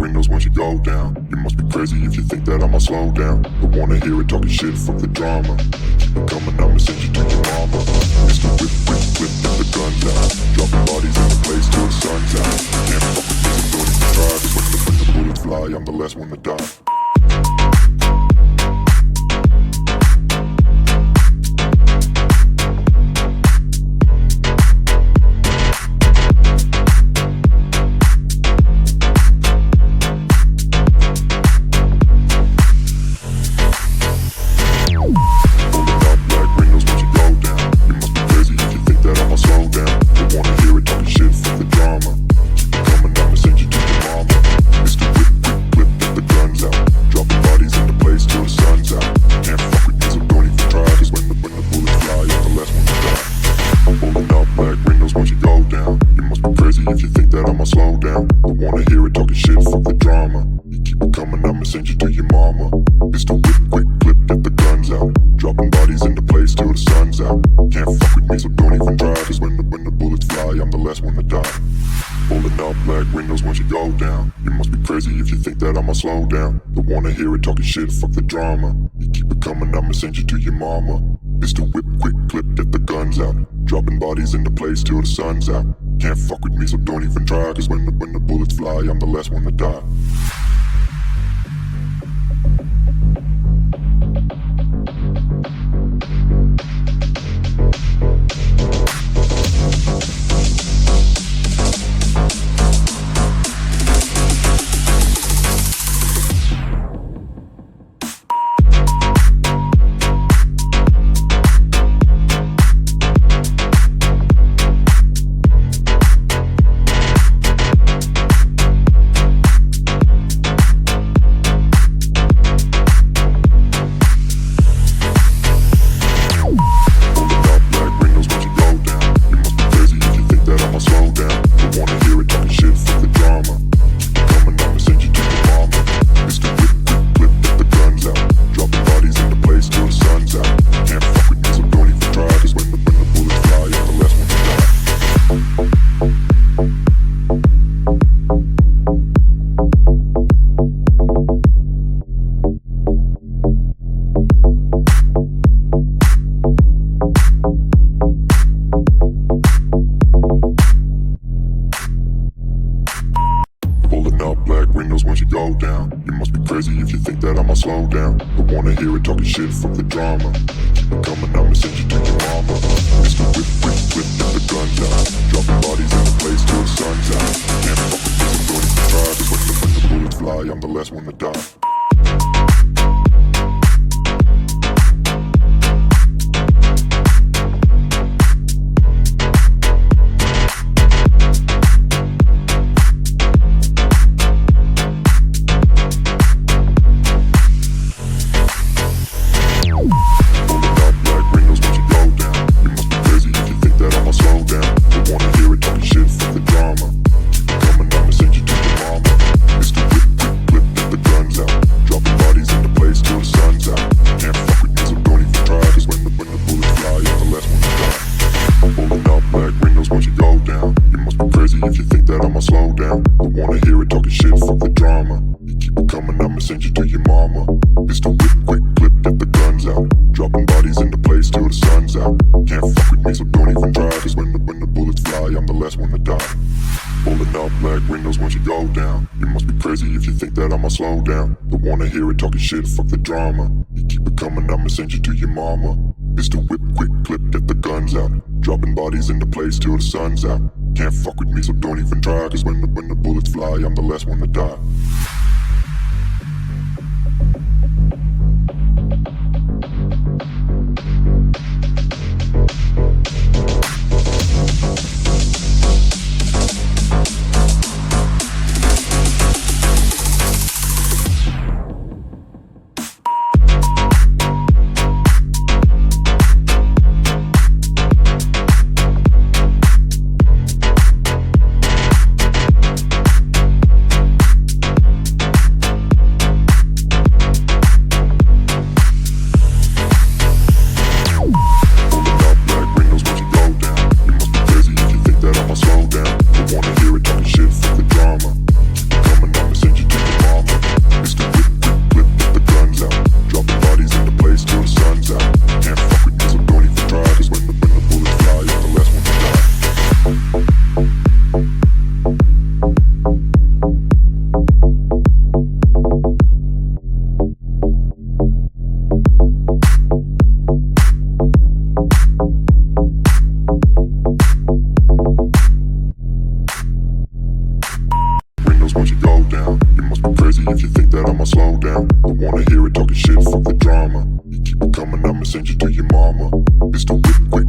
windows once you go down. You must be crazy if you think that I'ma slow down. Don't wanna hear it talking shit, fuck the drama. Keep it coming, I'ma send you to your mama. Mr. Whip, whip, whip, get the guns out. Dropping bodies in the place till the sun's out. Can't fuck with me, so don't even try. Cause when the bullets fly, I'm the last one to die. Slow down, don't wanna hear it talking shit, fuck the drama. You keep it coming, I'ma send you to your mama. Mr. Whip, quick clip, get the guns out. Dropping bodies into place till the sun's out. Can't fuck with me, so don't even try. Cause when the bullets fly, I'm the last one to die. Shit, fuck the drama. You keep it coming, I'ma send you to your mama. Mr. Whip, quick clip, get the guns out. Dropping bodies into place till the sun's out. Can't fuck with me, so don't even try. Cause when the bullets fly, I'm the last one to die. watch it go down. You must be crazy if you think that I'ma slow down. Don't wanna hear it talking shit, fuck the drama. You keep it coming, I'ma send you to your mama. Mr. Whip, quick,